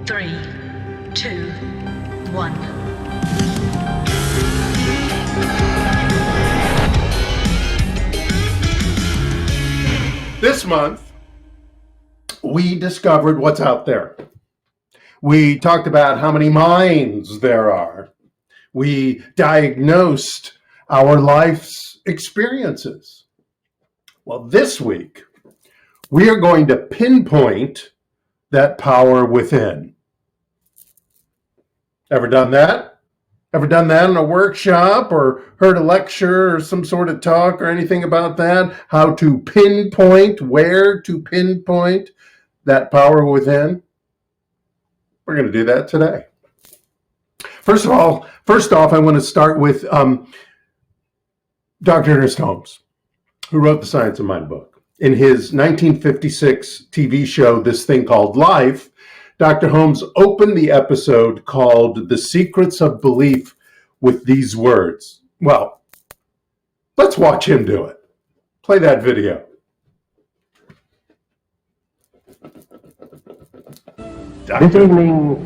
3, 2, 1. This month, we discovered what's out there. We talked about how many minds there are. We diagnosed our life's experiences. Well, this week, we are going to pinpoint that power within. Ever done that? Ever done that in a workshop or heard a lecture or some sort of talk or anything about that? How to pinpoint, where to pinpoint that power within? We're going to do that today. First off, I want to start with Dr. Ernest Holmes, who wrote the Science of Mind book. In his 1956 TV show, This Thing Called Life, Dr. Holmes opened the episode called The Secrets of Belief with these words. Well, let's watch him do it. Play that video. This evening,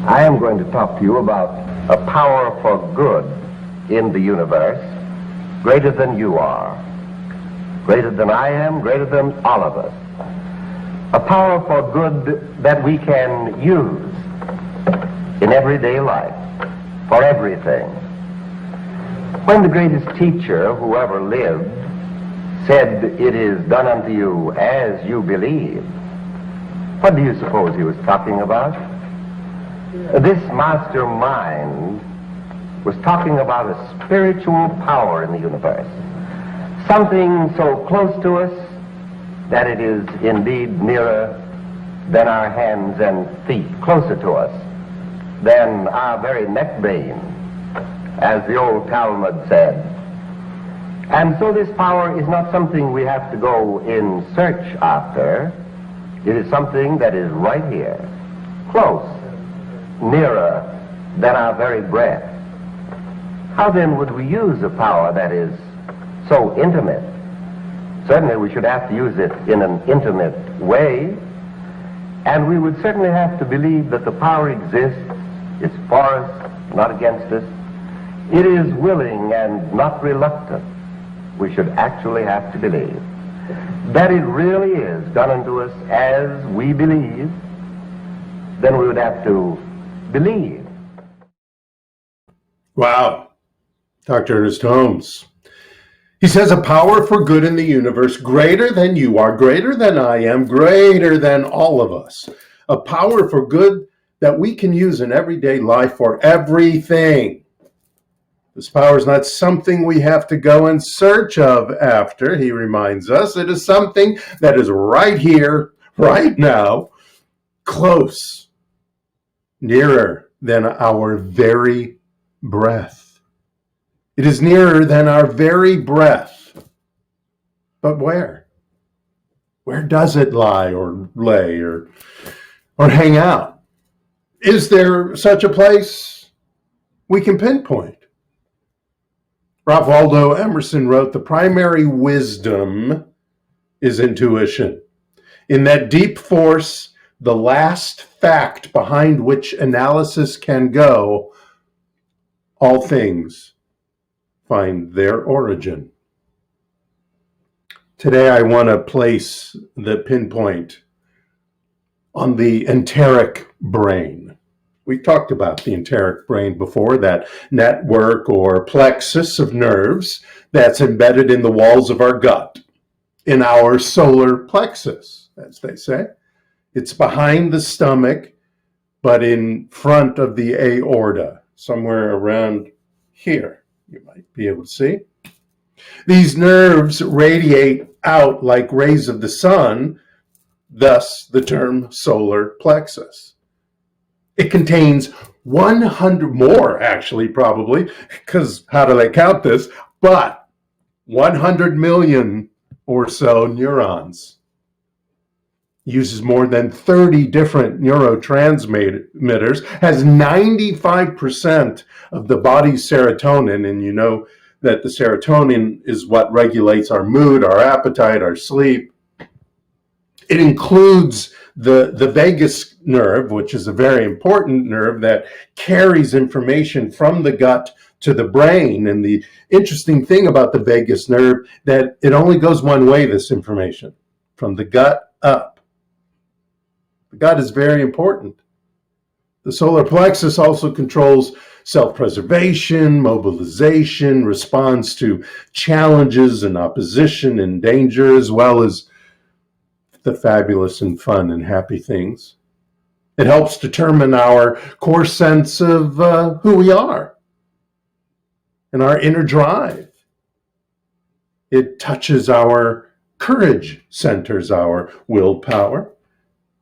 I am going to talk to you about a power for good in the universe, greater than you are, greater than I am, greater than all of us. A power for good that we can use in everyday life, for everything. When the greatest teacher who ever lived said, "It is done unto you as you believe," what do you suppose he was talking about? This mastermind was talking about a spiritual power in the universe. Something so close to us that it is indeed nearer than our hands and feet, closer to us than our very neck bone, as the old Talmud said. And so this power is not something we have to go in search after. It is something that is right here, close, nearer than our very breath. How then would we use a power that is so intimate? Certainly we should have to use it in an intimate way, and we would certainly have to believe that the power exists, it's for us, not against us. It is willing and not reluctant. We should actually have to believe that it really is done unto us as we believe. Then we would have to believe. Wow. Dr. Ernest Holmes. He says a power for good in the universe greater than you are, greater than I am, greater than all of us. A power for good that we can use in everyday life for everything. This power is not something we have to go in search of after, he reminds us. It is something that is right here, right now, close, nearer than our very breath. It is nearer than our very breath. But where? Where does it lie or lay or hang out? Is there such a place we can pinpoint? Ralph Waldo Emerson wrote, "The primary wisdom is intuition. In that deep force, the last fact behind which analysis can go, all things find their origin." Today, I want to place the pinpoint on the enteric brain. We talked about the enteric brain before, that network or plexus of nerves that's embedded in the walls of our gut, in our solar plexus, as they say. It's behind the stomach, but in front of the aorta, somewhere around here. You might be able to see. These nerves radiate out like rays of the sun, thus the term solar plexus. It contains 100 more, actually, probably, because how do they count this? But 100 million or so neurons. Uses more than 30 different neurotransmitters, has 95% of the body's serotonin, and you know that the serotonin is what regulates our mood, our appetite, our sleep. It includes the vagus nerve, which is a very important nerve that carries information from the gut to the brain. And the interesting thing about the vagus nerve, that it only goes one way, this information, from the gut up. The gut is very important. The solar plexus also controls self-preservation, mobilization, responds to challenges and opposition and danger, as well as the fabulous and fun and happy things. It helps determine our core sense of who we are and our inner drive. It touches our courage centers, our willpower,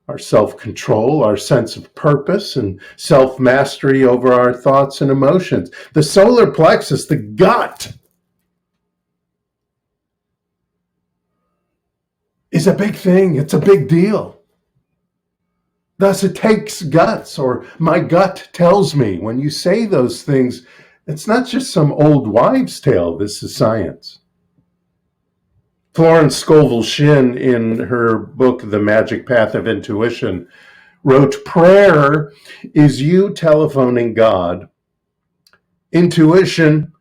our self-control, our sense of purpose, and self-mastery over our thoughts and emotions. The solar plexus, the gut, is a big thing. It's a big deal. Thus, it takes guts, or my gut tells me. When you say those things, it's not just some old wives' tale. This is science. Florence Scovel Shinn, in her book, The Magic Path of Intuition, wrote, prayer is you telephoning God. Intuition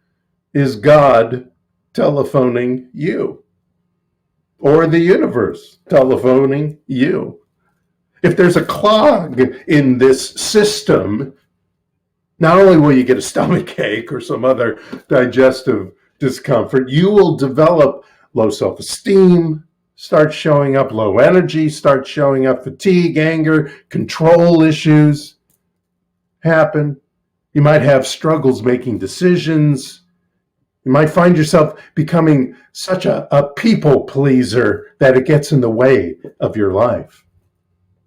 is God telephoning you, or the universe telephoning you. If there's a clog in this system, not only will you get a stomach ache or some other digestive discomfort, you will develop low self-esteem, start showing up low energy, start showing up fatigue, anger, control issues happen. You might have struggles making decisions. You might find yourself becoming such a people pleaser that it gets in the way of your life.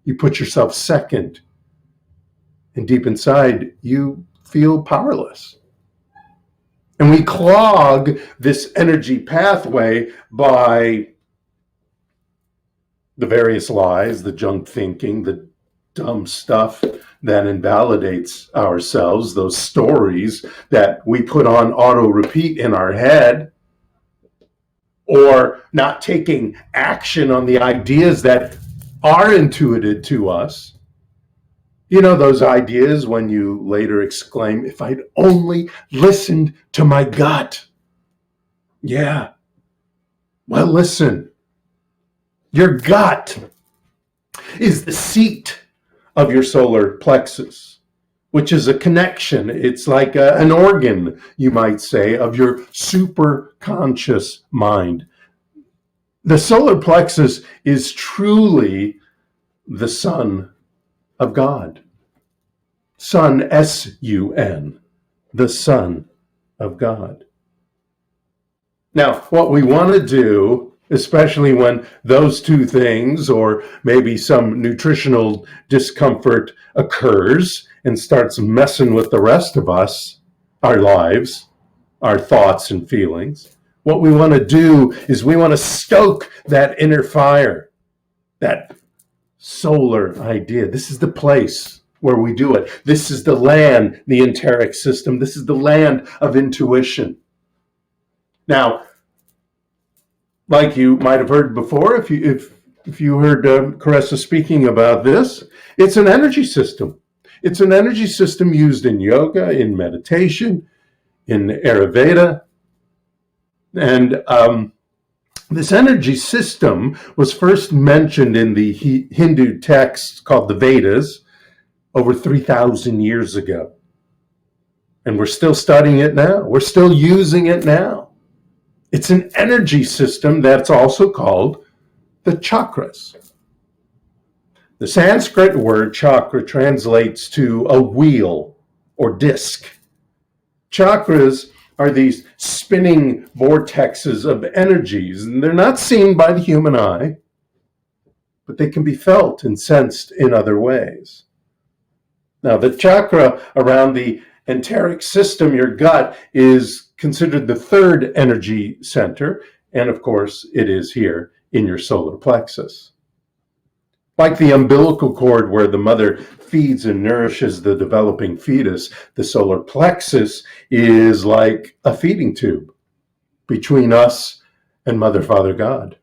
You put yourself second, and deep inside, you feel powerless. And we clog this energy pathway by the various lies, the junk thinking, the dumb stuff that invalidates ourselves, those stories that we put on auto repeat in our head, or not taking action on the ideas that are intuited to us. You know, those ideas when you later exclaim, if I'd only listened to my gut. Yeah. Well, listen, your gut is the seat of your solar plexus, which is a connection. It's like an organ, you might say, of your super conscious mind. The solar plexus is truly the Son of God. Son, S-U-N, the Son of God. Now, what we want to do, especially when those two things, or maybe some nutritional discomfort occurs and starts messing with the rest of us, our lives, our thoughts and feelings, what we want to do is we want to stoke that inner fire, that solar idea. This is the place where we do it. This is the land, the enteric system. This is the land of intuition. Now, like you might have heard before, if you heard Caressa speaking about this, it's an energy system. It's an energy system used in yoga, in meditation, in Ayurveda. And this energy system was first mentioned in the Hindu text called the Vedas over 3,000 years ago. And we're still studying it now. We're still using it now. It's an energy system that's also called the chakras. The Sanskrit word chakra translates to a wheel or disc. Chakras are these spinning vortexes of energies, and they're not seen by the human eye, but they can be felt and sensed in other ways. Now, the chakra around the enteric system, your gut, is considered the third energy center, and of course, it is here in your solar plexus. Like the umbilical cord where the mother feeds and nourishes the developing fetus, the solar plexus is like a feeding tube between us and Mother, Father, God,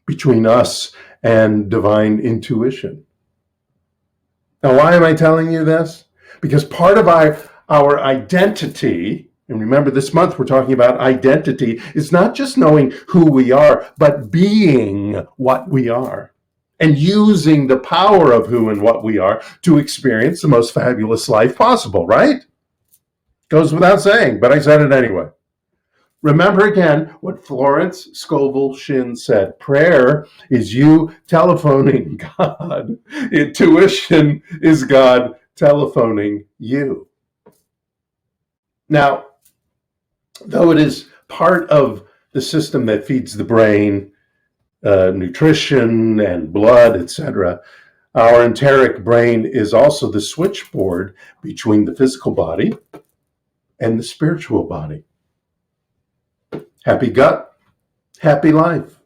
between us and divine intuition. Now, why am I telling you this? Because part of our identity, and remember this month we're talking about identity, is not just knowing who we are, but being what we are and using the power of who and what we are to experience the most fabulous life possible, right? Goes without saying, but I said it anyway. Remember again what Florence Scovel Shinn said. Prayer is you telephoning God. Intuition is God telephoning you. Now, though it is part of the system that feeds the brain, nutrition and blood, etc., our enteric brain is also the switchboard between the physical body and the spiritual body. Happy gut, happy life.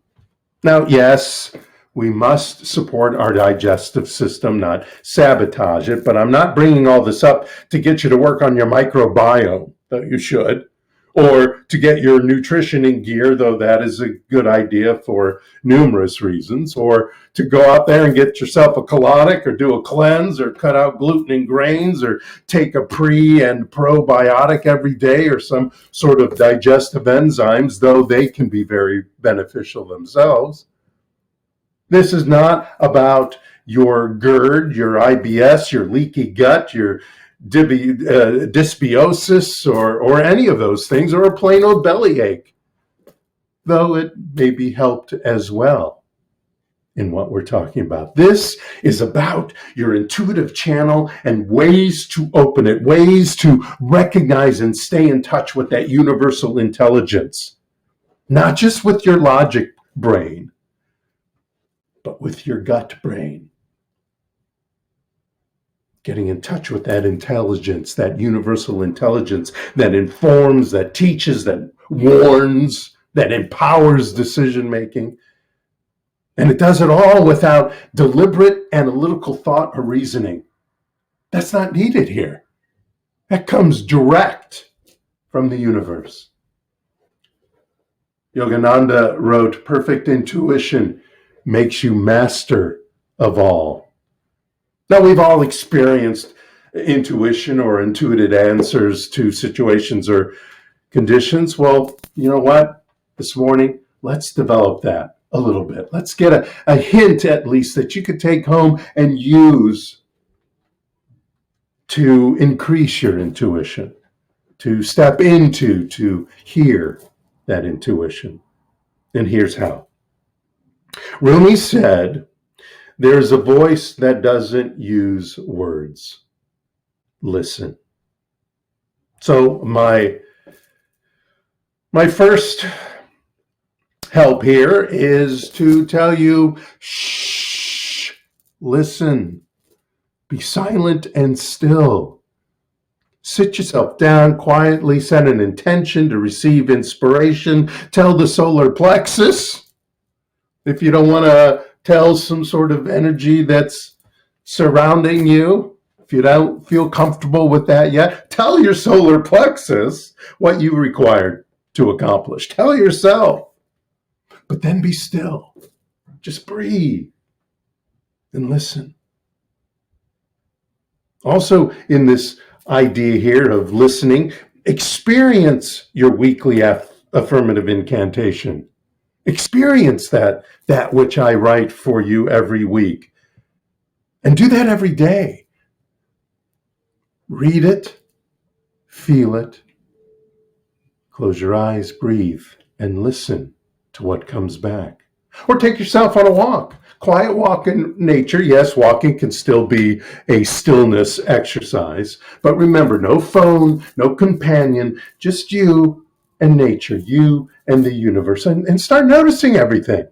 Now, yes, we must support our digestive system, not sabotage it, but I'm not bringing all this up to get you to work on your microbiome, though you should, or to get your nutrition in gear, though that is a good idea for numerous reasons, or to go out there and get yourself a colonic or do a cleanse or cut out gluten and grains or take a pre and probiotic every day or some sort of digestive enzymes, though they can be very beneficial themselves. This is not about your GERD, your IBS, your leaky gut, your dysbiosis, or any of those things, or a plain old bellyache, though it may be helped as well in what we're talking about. This is about your intuitive channel and ways to open it, ways to recognize and stay in touch with that universal intelligence, not just with your logic brain, but with your gut brain. Getting in touch with that intelligence, that universal intelligence that informs, that teaches, that warns, that empowers decision making. And it does it all without deliberate analytical thought or reasoning. That's not needed here. That comes direct from the universe. Yogananda wrote, "Perfect intuition makes you master of all." Now, we've all experienced intuition or intuitive answers to situations or conditions. Well, you know what? This morning, let's develop that a little bit. Let's get a hint, at least, that you could take home and use to increase your intuition, to step into, to hear that intuition. And here's how. Rumi said, "There's a voice that doesn't use words. Listen." So my first help here is to tell you, shh, listen, be silent and still. Sit yourself down quietly, set an intention to receive inspiration. Tell the solar plexus, if you don't want to tell some sort of energy that's surrounding you, if you don't feel comfortable with that yet, tell your solar plexus what you required to accomplish. Tell yourself, but then be still. Just breathe and listen. Also, in this idea here of listening, experience your weekly affirmative incantation. Experience that which I write for you every week. And do that every day. Read it, feel it, close your eyes, breathe, and listen to what comes back. Or take yourself on a walk. Quiet walk in nature. Yes, walking can still be a stillness exercise. But remember, no phone, no companion, just you and nature, you and the universe, and start noticing everything.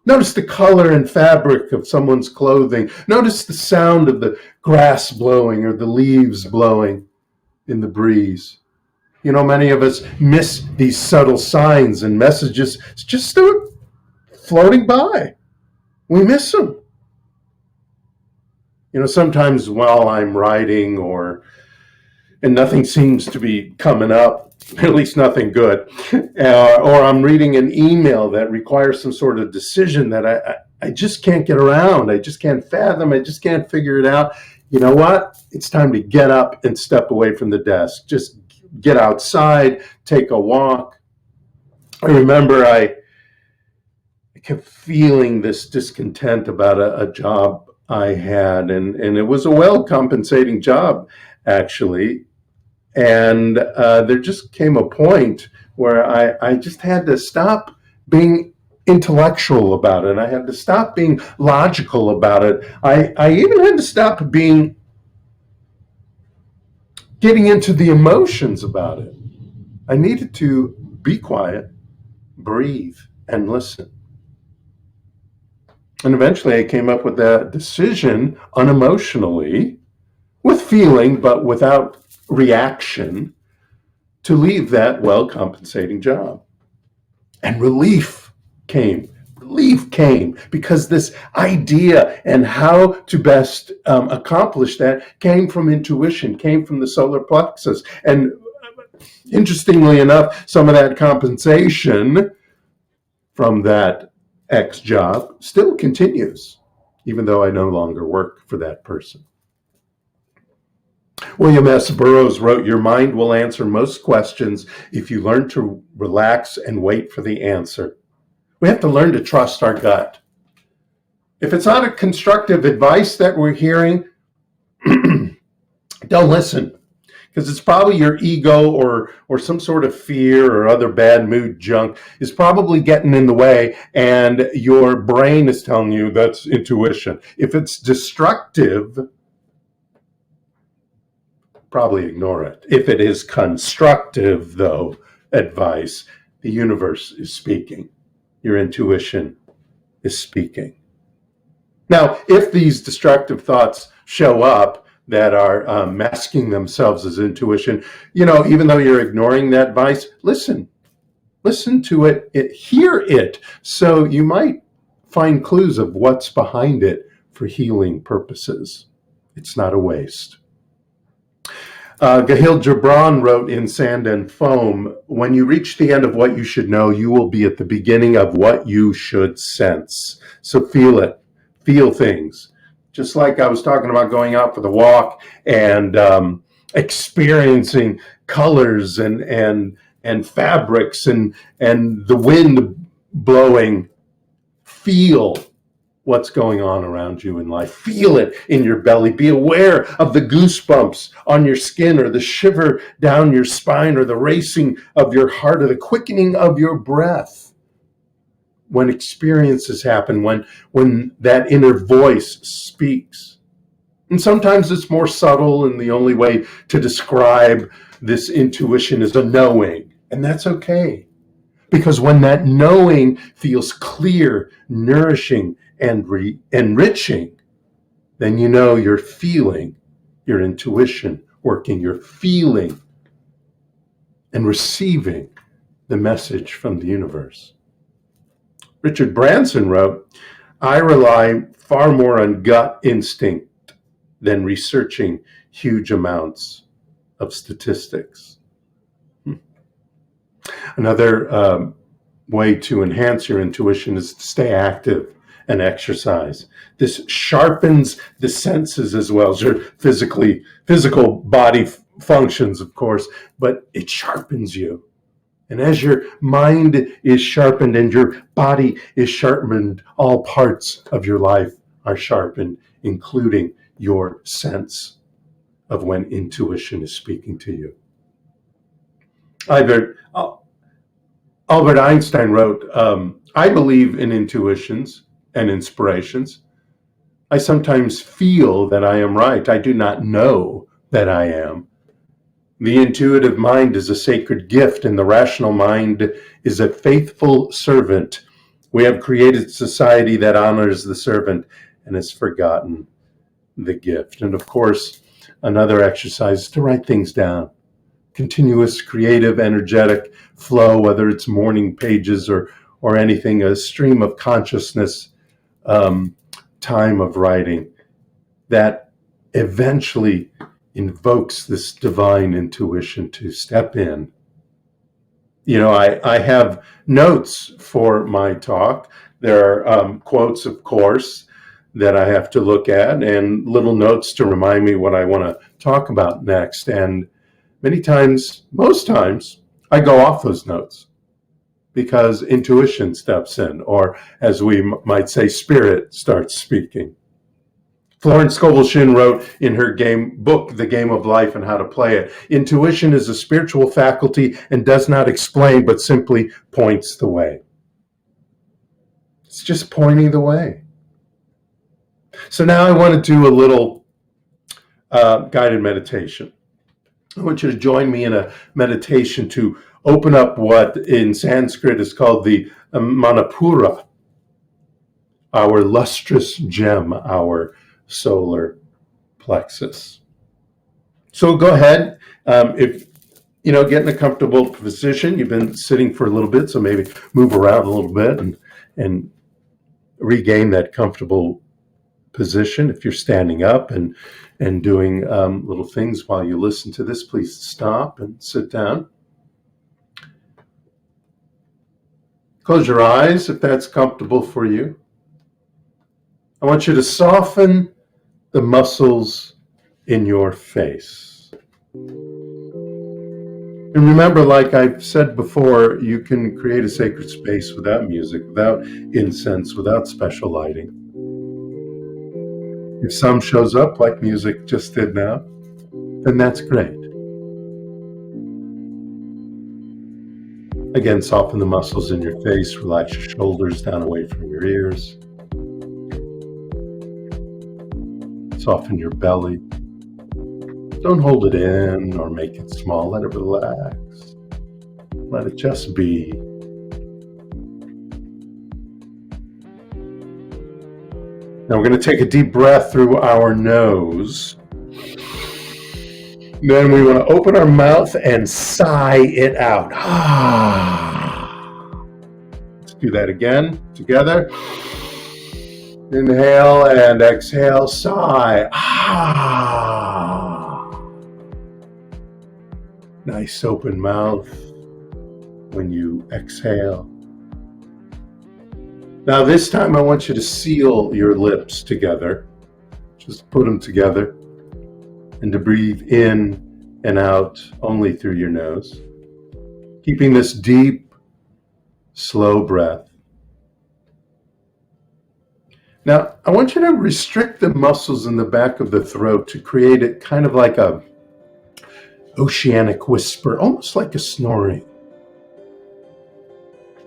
Notice the color and fabric of someone's clothing. Notice the sound of the grass blowing or the leaves blowing in the breeze. You know, many of us miss these subtle signs and messages. It's just floating by. We miss them. You know, sometimes while I'm writing and nothing seems to be coming up, at least nothing good, or I'm reading an email that requires some sort of decision that I just can't get around. I just can't fathom. I just can't figure it out. You know what? It's time to get up and step away from the desk. Just get outside, take a walk. I remember I kept feeling this discontent about a job I had, and it was a well-compensating job, actually. And there just came a point where I just had to stop being intellectual about it. I had to stop being logical about it. I even had to stop getting into the emotions about it. I needed to be quiet, breathe, and listen. And eventually I came up with that decision unemotionally, with feeling, but without reaction, to leave that well-compensating job. And relief came. Relief came because this idea and how to best accomplish that came from intuition, came from the solar plexus. And interestingly enough, some of that compensation from that X job still continues, even though I no longer work for that person. William S. Burroughs wrote, "Your mind will answer most questions if you learn to relax and wait for the answer." We have to learn to trust our gut. If it's not a constructive advice that we're hearing, don't listen, because it's probably your ego or some sort of fear or other bad mood junk is probably getting in the way, and your brain is telling you that's intuition. If it's destructive, probably ignore it. If it is constructive, though, advice, the universe is speaking. Your intuition is speaking. Now, if these destructive thoughts show up that are masking themselves as intuition, even though you're ignoring that advice, listen to it, hear it, so you might find clues of what's behind it for healing purposes. It's not a waste. Gahil Gibran wrote in Sand and Foam, "When you reach the end of what you should know, you will be at the beginning of what you should sense." So feel it, feel things. Just like I was talking about going out for the walk and experiencing colors and fabrics and the wind blowing. Feel what's going on around you in life. Feel it in your belly. Be aware of the goosebumps on your skin, or the shiver down your spine, or the racing of your heart, or the quickening of your breath. When experiences happen, when that inner voice speaks. And sometimes it's more subtle, and the only way to describe this intuition is a knowing. And that's okay. Because when that knowing feels clear, nourishing, and enriching, then you know you're feeling your intuition working. You're feeling and receiving the message from the universe. Richard Branson wrote, "I rely far more on gut instinct than researching huge amounts of statistics." Another way to enhance your intuition is to stay active and exercise. This sharpens the senses as well as your physical body functions, of course, but it sharpens you. And as your mind is sharpened and your body is sharpened, all parts of your life are sharpened, including your sense of when intuition is speaking to you. Albert Einstein wrote, "I believe in intuitions and inspirations. I sometimes feel that I am right. I do not know that I am. The intuitive mind is a sacred gift, and the rational mind is a faithful servant. We have created a society that honors the servant and has forgotten the gift." And of course, another exercise is to write things down. Continuous, creative, energetic flow, whether it's morning pages or anything, a stream of consciousness, time of writing that eventually invokes this divine intuition to step in I have notes for my talk. There are quotes, of course, that I have to look at, and little notes to remind me what I want to talk about next. And many times, most times, I go off those notes because intuition steps in, or as we might say, spirit starts speaking. Florence Scovel-Shinn wrote in her book, The Game of Life and How to Play It, intuition is a spiritual faculty and does not explain, but simply points the way. It's just pointing the way. So now I want to do a little guided meditation. I want you to join me in a meditation to open up what in Sanskrit is called the Manipura, our lustrous gem, our solar plexus. So go ahead. If get in a comfortable position. You've been sitting for a little bit, so maybe move around a little bit and regain that comfortable position. If you're standing up and doing little things while you listen to this, please stop and sit down. Close your eyes if that's comfortable for you. I want you to soften the muscles in your face. And remember, like I've said before, you can create a sacred space without music, without incense, without special lighting. If some shows up like music just did now, then that's great. Again, soften the muscles in your face, relax your shoulders down away from your ears. Soften your belly. Don't hold it in or make it small. Let it relax. Let it just be. Now we're going to take a deep breath through our nose. Then we want to open our mouth and sigh it out. Let's do that again together. Inhale and exhale, sigh. Nice open mouth when you exhale. Now this time I want you to seal your lips together. Just put them together and to breathe in and out only through your nose. Keeping this deep, slow breath. Now, I want you to restrict the muscles in the back of the throat to create it kind of like a oceanic whisper, almost like a snoring.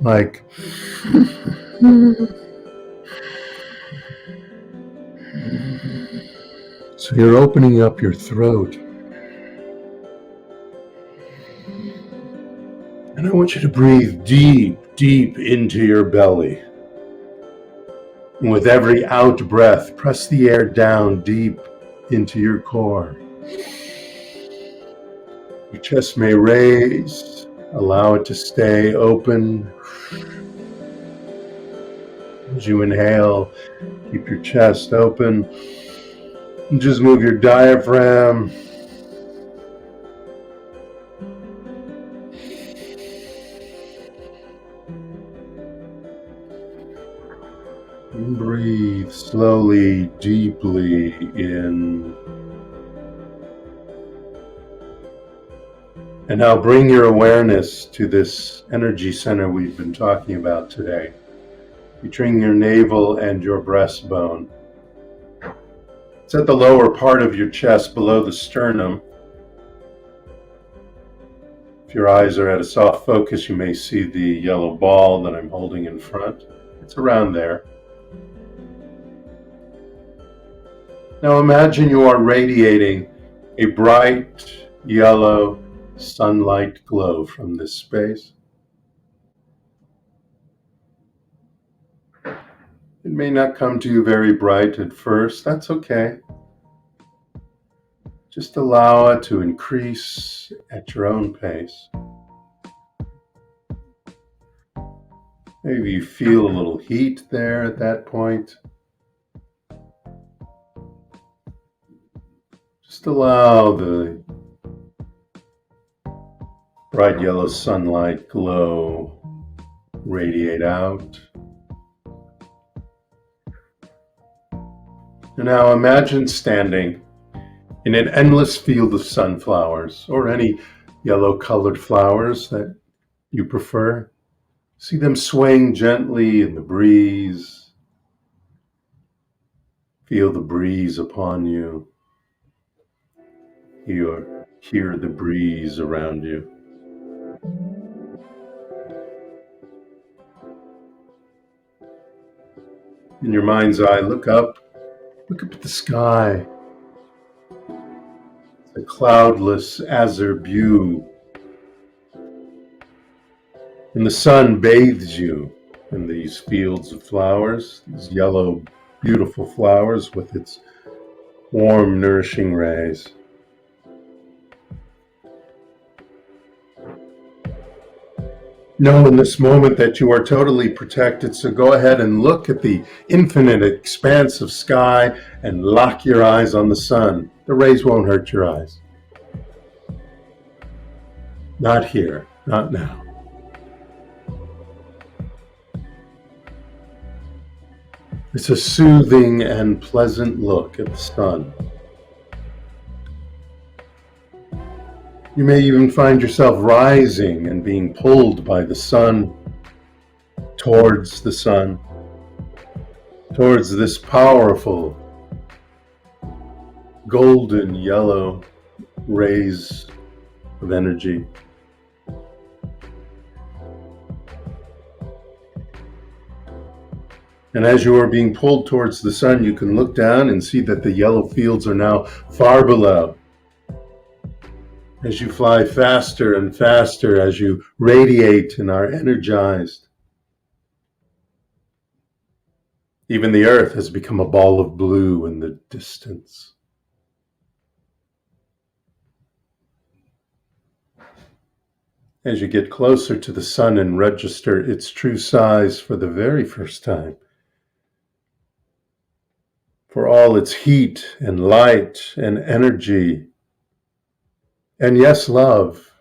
Like, so you're opening up your throat. And I want you to breathe deep, deep into your belly. And with every out breath, press the air down deep into your core. Your chest may raise. Allow it to stay open. As you inhale, keep your chest open. And just move your diaphragm. And breathe slowly, deeply in. And now bring your awareness to this energy center we've been talking about today, between your navel and your breastbone. It's at the lower part of your chest, below the sternum. If your eyes are at a soft focus, you may see the yellow ball that I'm holding in front. It's around there. Now imagine you are radiating a bright yellow sunlight glow from this space. It may not come to you very bright at first. That's okay. Just allow it to increase at your own pace. Maybe you feel a little heat there at that point. Just allow the Bright yellow sunlight glow, radiate out. And now imagine standing in an endless field of sunflowers, or any yellow-colored flowers that you prefer. See them swaying gently in the breeze. Feel the breeze upon you. Hear the breeze around you. In your mind's eye, look up at the sky. The cloudless azure blue. And the sun bathes you in these fields of flowers, these yellow, beautiful flowers with its warm, nourishing rays. Know in this moment that you are totally protected, so go ahead and look at the infinite expanse of sky and lock your eyes on the sun. The rays won't hurt your eyes. Not here, not now. It's a soothing and pleasant look at the sun. You may even find yourself rising and being pulled by the sun, towards the sun, towards this powerful golden yellow rays of energy. And as you are being pulled towards the sun, you can look down and see that the yellow fields are now far below. As you fly faster and faster, as you radiate and are energized, even the earth has become a ball of blue in the distance. As you get closer to the sun and register its true size for the very first time, for all its heat and light and energy, and yes, love.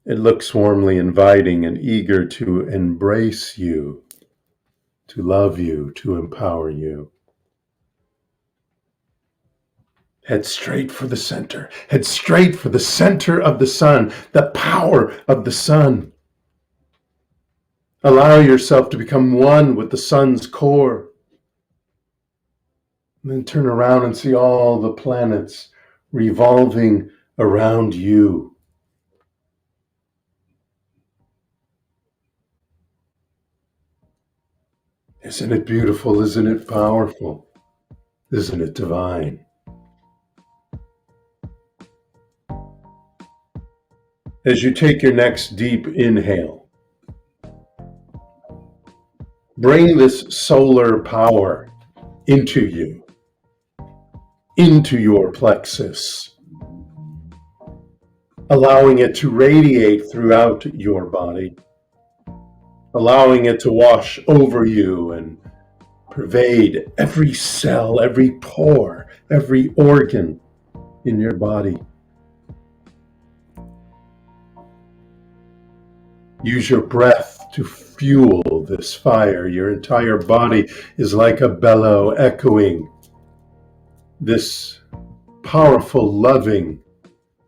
It looks warmly inviting and eager to embrace you, to love you, to empower you. Head straight for the center. Head straight for the center of the sun, the power of the sun. Allow yourself to become one with the sun's core. And then turn around and see all the planets revolving around you. Isn't it beautiful? Isn't it powerful? Isn't it divine? As you take your next deep inhale, bring this solar power into you, into your plexus, allowing it to radiate throughout your body, allowing it to wash over you and pervade every cell, every pore, every organ in your body. Use your breath to fuel this fire. Your entire body is like a bellow echoing this powerful, loving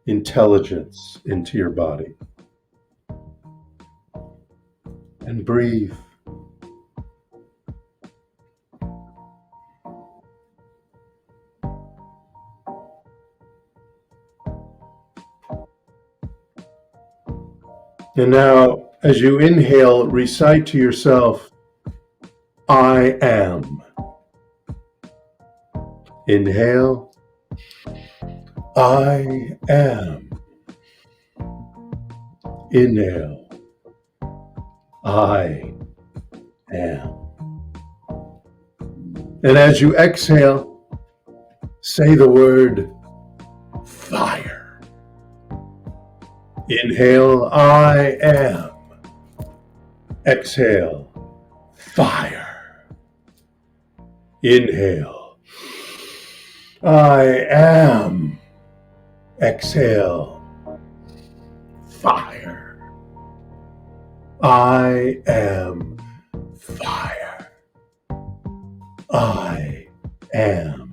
intelligence into your body. And breathe. And now, as you inhale, recite to yourself, I am. Inhale, I am. Inhale, I am. And as you exhale, say the word fire. Inhale, I am. Exhale, fire. Inhale, I am. Exhale, I am fire. I am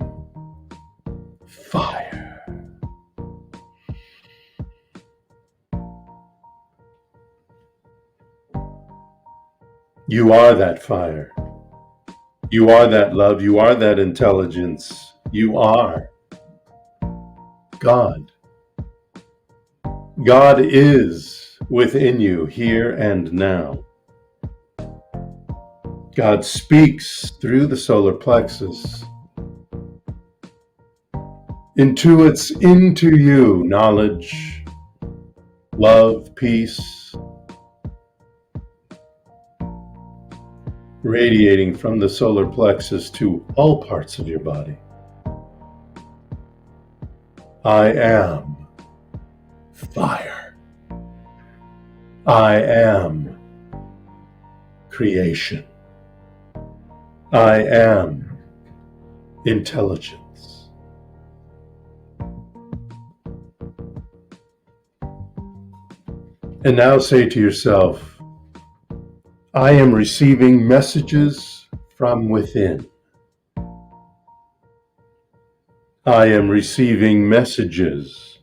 fire. You are that fire. You are that love. You are that intelligence. You are God. God is within you here and now. God speaks through the solar plexus, intuits into you knowledge, love, peace, radiating from the solar plexus to all parts of your body. I am fire. I am creation. I am intelligence. And now say to yourself, I am receiving messages from within. I am receiving messages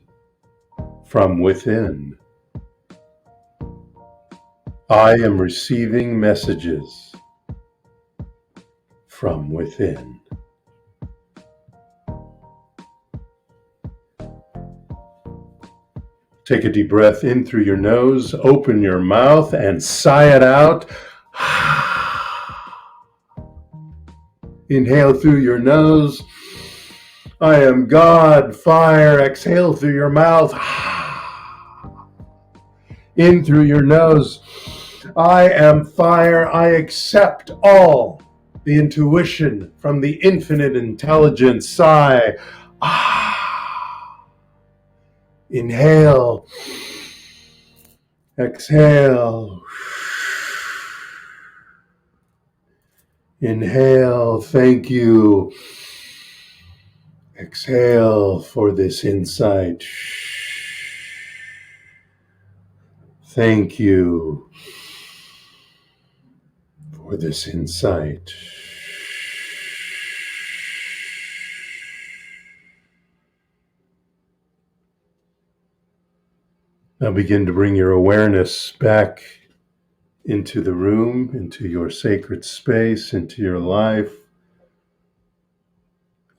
from within. I am receiving messages from within. Take a deep breath in through your nose, open your mouth and sigh it out. Inhale through your nose. I am God, fire. Exhale through your mouth. In through your nose. I am fire. I accept all the intuition from the infinite intelligence. Sigh. Inhale. Exhale. Inhale. Thank you. Exhale for this insight. Thank you for this insight. Now begin to bring your awareness back into the room, into your sacred space, into your life.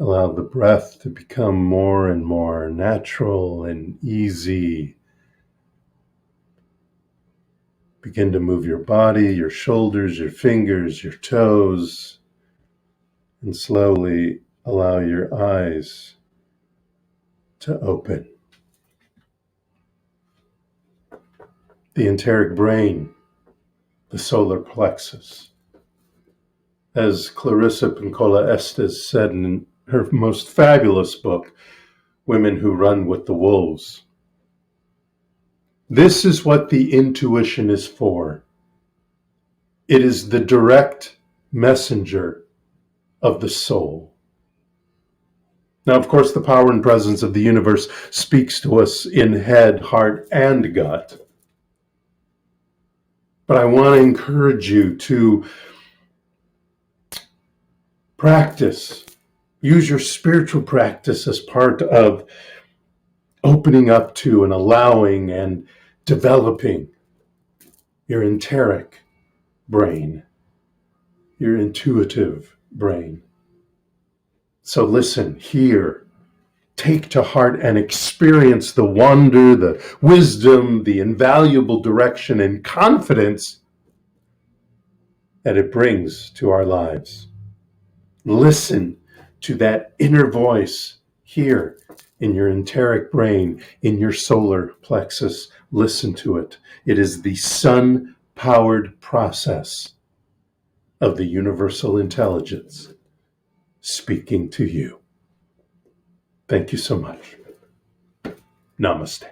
Allow the breath to become more and more natural and easy. Begin to move your body, your shoulders, your fingers, your toes, and slowly allow your eyes to open. The enteric brain, the solar plexus. As Clarissa Pinkola Estes said in her most fabulous book, Women Who Run with the Wolves, this is what the intuition is for. It is the direct messenger of the soul. Now, of course, the power and presence of the universe speaks to us in head, heart, and gut. But I want to encourage you to practice, use your spiritual practice as part of opening up to and allowing and developing your enteric brain, your intuitive brain. So listen, hear, take to heart and experience the wonder, the wisdom, the invaluable direction and confidence that it brings to our lives. Listen to that inner voice here in your enteric brain, in your solar plexus. Listen to it. It is the sun-powered process of the universal intelligence speaking to you. Thank you so much. Namaste.